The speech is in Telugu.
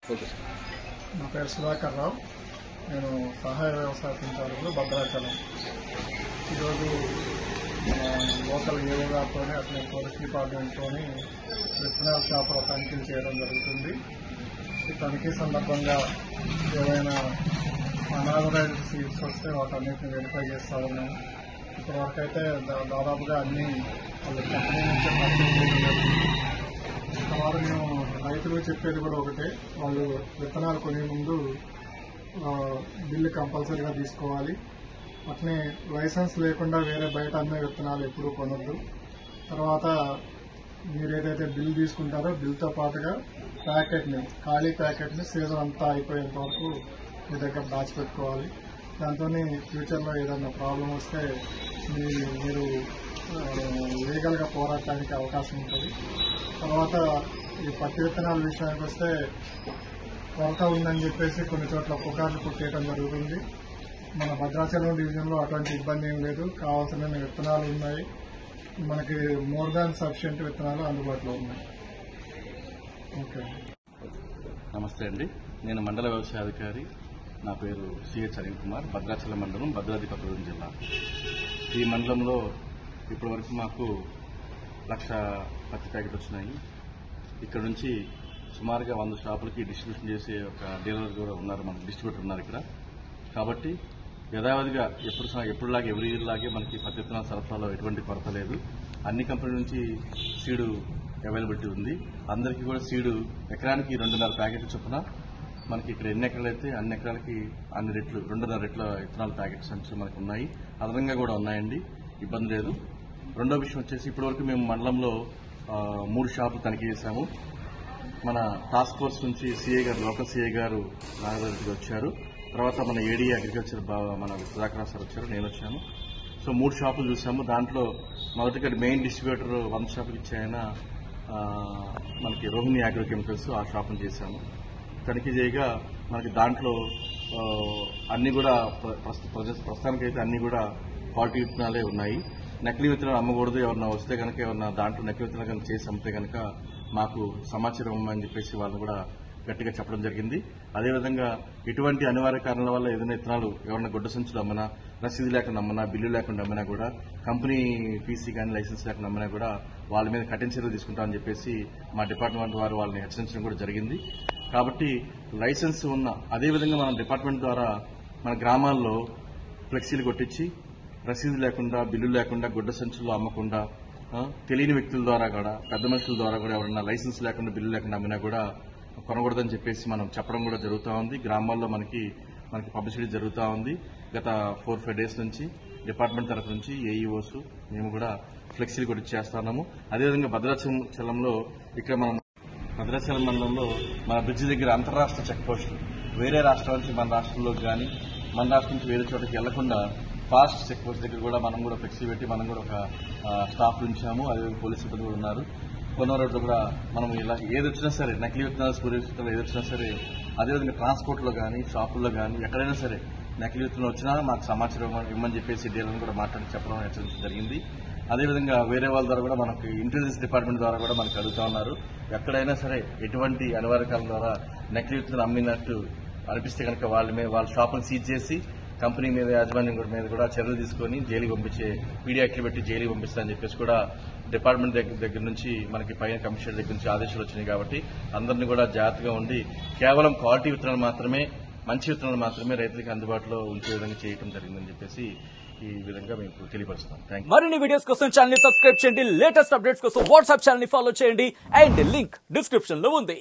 నా పేరు సుధాకర్ రావు. నేను సహాయ వ్యవసాయ సంచాలకులు భద్రాచలం. ఈరోజు లోకల్ ఏవో గారితో అట్లే ఫారెస్ట్ డిపార్ట్మెంట్తో విత్తనాల షాపులో తనిఖీలు చేయడం జరుగుతుంది. ఈ తనిఖీ సందర్భంగా ఏవైనా అనాథరైజ్డ్ సీడ్స్ వస్తే వాటన్నిటిని వెరిఫై చేస్తా ఉన్నాము. ఇప్పటివరకు అయితే దాదాపుగా అన్ని వాళ్ళు కంపెనీ నుంచి పర్చేజ్ చేయడం జరుగుతుంది. వారు మేము రైతులు చెప్పేది కూడా ఒకటే, వాళ్ళు విత్తనాలు కొనే ముందు బిల్లు కంపల్సరీగా తీసుకోవాలి. అట్నే లైసెన్స్ లేకుండా వేరే బయట అమ్మే విత్తనాలు ఎప్పుడూ కొనొద్దు. తర్వాత మీరు ఏదైతే బిల్ తీసుకుంటారో బిల్తో పాటుగా ఖాళీ ప్యాకెట్ని సీజన్ అంతా అయిపోయేంత వరకు మీ దగ్గర దాచిపెట్టుకోవాలి. దాంతో ఫ్యూచర్లో ఏదైనా ప్రాబ్లం వస్తే మీరు లీగల్గా పోరాడటానికి అవకాశం ఉంటుంది. తర్వాత ఈ పత్తి విత్తనాల విషయానికి వస్తే కొరత ఉందని చెప్పేసి కొన్ని చోట్ల పుకార్లు పుట్టేయడం జరుగుతుంది. మన భద్రాచలం డివిజన్లో అటువంటి ఇబ్బంది ఏం లేదు. కావాల్సిన విత్తనాలు ఉన్నాయి. మనకి మోర్ దాన్ సఫిషియెంట్ విత్తనాలు అందుబాటులో ఉన్నాయి. ఓకే, నమస్తే అండి. నేను మండల వ్యవసాయ అధికారి. నా పేరు సిహెచ్ అనిల్ కుమార్. భద్రాచలం మండలం, భద్రాద్రి కొత్తగూడెం జిల్లా. ఈ మండలంలో ఇప్పటి వరకు మాకు 1,00,000 పత్తి ప్యాకెట్ వచ్చినాయి. ఇక్కడ నుంచి సుమారుగా 100 షాపులకి డిస్ట్రిబ్యూషన్ చేసే ఒక డీలర్ కూడా ఉన్నారు, మనకి డిస్ట్రిబ్యూటర్ ఉన్నారు ఇక్కడ. కాబట్టి యథావధిగా ఎప్పుడులాగే ఎవ్రీ ఇయర్ లాగే మనకి పత్తి విత్తనాల సరఫరాలో ఎటువంటి కొరత లేదు. అన్ని కంపెనీల నుంచి సీడు అవైలబిలిటీ ఉంది. అందరికీ కూడా సీడు ఎకరానికి 2.5 ప్యాకెట్ చొప్పున మనకి ఇక్కడ ఎన్ని ఎకరాలు అయితే అన్ని ఎకరాలకి అన్ని రెట్లు 2.5 రెట్ల విత్తనాల ప్యాకెట్స్ అంటే మనకు ఉన్నాయి. అదనంగా కూడా ఉన్నాయండి, ఇబ్బంది లేదు. రెండో విషయం వచ్చేసి ఇప్పటివరకు మేము మండలంలో 3 షాపులు తనిఖీ చేశాము. మన టాస్క్ ఫోర్స్ నుంచి సిఐ గారు, లోకల్ సిఐ గారు నాగరెడ్డి వచ్చారు. తర్వాత మన ఏడీ అగ్రికల్చర్ మన సుధాకర్ సార్ వచ్చారు, నేను వచ్చాను. సో 3 షాపులు చూసాము. దాంట్లో మొదటిగా మెయిన్ డిస్ట్రిబ్యూటర్ 100 షాపుకి ఇచ్చాయన మనకి రోహిణి అగ్రో కెమికల్స్, ఆ షాపును చేశాము. తనిఖీ చేయగా మనకి దాంట్లో అన్ని కూడా ప్రస్తుతానికైతే అన్ని కూడా క్వాలిటీ విత్తనాలే ఉన్నాయి. నకిలీ విత్తనాలు అమ్మకూడదు. ఎవరన్నా వస్తే కనుక ఎవరన్నా దాంట్లో నకిలీ విత్తనాలు కనుక చేసి అమ్మితే కనుక మాకు సమాచారం ఇవ్వమని చెప్పేసి వాళ్ళు కూడా గట్టిగా చెప్పడం జరిగింది. అదేవిధంగా ఎటువంటి అనివార్య కారణాల వల్ల ఏదైనా విత్తనాలు ఎవరైనా గుడ్డ సంచులు అమ్మినా, రసీదు లేకుండా అమ్మినా, బిల్లు లేకుండా అమ్మినా కూడా, కంపెనీ పీసీ కానీ లైసెన్స్ లేకుండా అమ్మినా కూడా వాళ్ళ మీద కఠిన చర్యలు తీసుకుంటామని చెప్పేసి మా డిపార్ట్మెంట్ వారు వాళ్ళని హెచ్చరించడం కూడా జరిగింది. కాబట్టి లైసెన్స్ ఉన్న, అదేవిధంగా మన డిపార్ట్మెంట్ ద్వారా మన గ్రామాల్లో ఫ్లెక్సీలు కొట్టించి రసీదు లేకుండా, బిల్లు లేకుండా, గుడ్డ సంచుల్లో అమ్మకుండా, తెలియని వ్యక్తుల ద్వారా కూడా, పెద్ద మనుషుల ద్వారా కూడా ఎవరైనా లైసెన్స్ లేకుండా, బిల్లు లేకుండా అమ్మినా కూడా కొనకూడదని చెప్పేసి మనం చెప్పడం కూడా జరుగుతూ ఉంది. గ్రామాల్లో మనకి పబ్లిసిటీ జరుగుతూ ఉంది. గత 4-5 డేస్ నుంచి డిపార్ట్మెంట్ తరఫు నుంచి ఏఈఓస్ మేము కూడా ఫ్లెక్సీలు కూడా చేస్తున్నాము. అదేవిధంగా భద్రాచలంలో ఇక్కడ మనం భద్రాచలం మండలంలో మన బ్రిడ్జి దగ్గర అంతర్రాష్ట్ర చెక్ పోస్టులు, వేరే రాష్ట్రాల నుంచి మన రాష్ట్రంలోకి కానీ, మన రాష్ట్రం నుంచి వేరే చోటకి వెళ్లకుండా ఫాస్ట్ చెక్ పోస్ట్ దగ్గర కూడా మనం కూడా ఫ్లెక్సీ పెట్టి మనం కూడా ఒక స్టాఫ్ ఉంచాము. అదేవిధంగా పోలీసు సిబ్బంది కూడా ఉన్నారు. కొన్ని రోడ్లు కూడా మనం ఇలా ఏది వచ్చినా సరే, నకిలీ విత్తనాలు, స్పూరి విత్తనాలు ఏది వచ్చినా సరే, అదేవిధంగా ట్రాన్స్పోర్ట్లో కానీ, షాపుల్లో కానీ, ఎక్కడైనా సరే నకిలీ విత్తనాలు వచ్చినా మాకు సమాచారం ఇవ్వమని చెప్పేసి డీలర్ని కూడా మాట్లాడి చెప్పడం హెచ్చరించడం జరిగింది. అదేవిధంగా వేరే వాళ్ళ ద్వారా కూడా మనకి ఇంటెలిజెన్స్ డిపార్ట్మెంట్ ద్వారా కూడా మనకు అడుగుతా ఉన్నారు. ఎక్కడైనా సరే ఎటువంటి అనివార్య కారణాల ద్వారా నకిలీ విత్తనాలు అమ్మినట్టు అనిపిస్తే కనుక వాళ్ళ షాపును సీజ్ చేసి కంపెనీ మీద, యాజమాన్యం మీద కూడా చర్యలు తీసుకుని జైలుకి పంపించే, పీడియాక్లు పెట్టి జైలుకి పంపిస్తారని చెప్పేసి కూడా డిపార్ట్మెంట్ దగ్గర నుంచి మనకి పైన కమిషనర్ దగ్గర నుంచి ఆదేశాలు వచ్చినాయి. కాబట్టి అందరినీ కూడా జాగ్రత్తగా ఉండి కేవలం క్వాలిటీ విత్తనాలు మాత్రమే, మంచి విత్తనాలు మాత్రమే రైతులకు అందుబాటులో ఉంచే విధంగా చేయడం జరిగిందని చెప్పేసి ఈ విధంగా మీకు తెలియపరుస్తాం. మరిన్ని వీడియోస్ కోసం ఛానల్ ని సబ్స్క్రైబ్ చేయండి. లేటెస్ట్ అప్డేట్స్ కోసం వాట్సాప్ ఛానల్ ని ఫాలో చేయండి. అండ్ లింక్ డిస్క్రిప్షన్ లో ఉంది.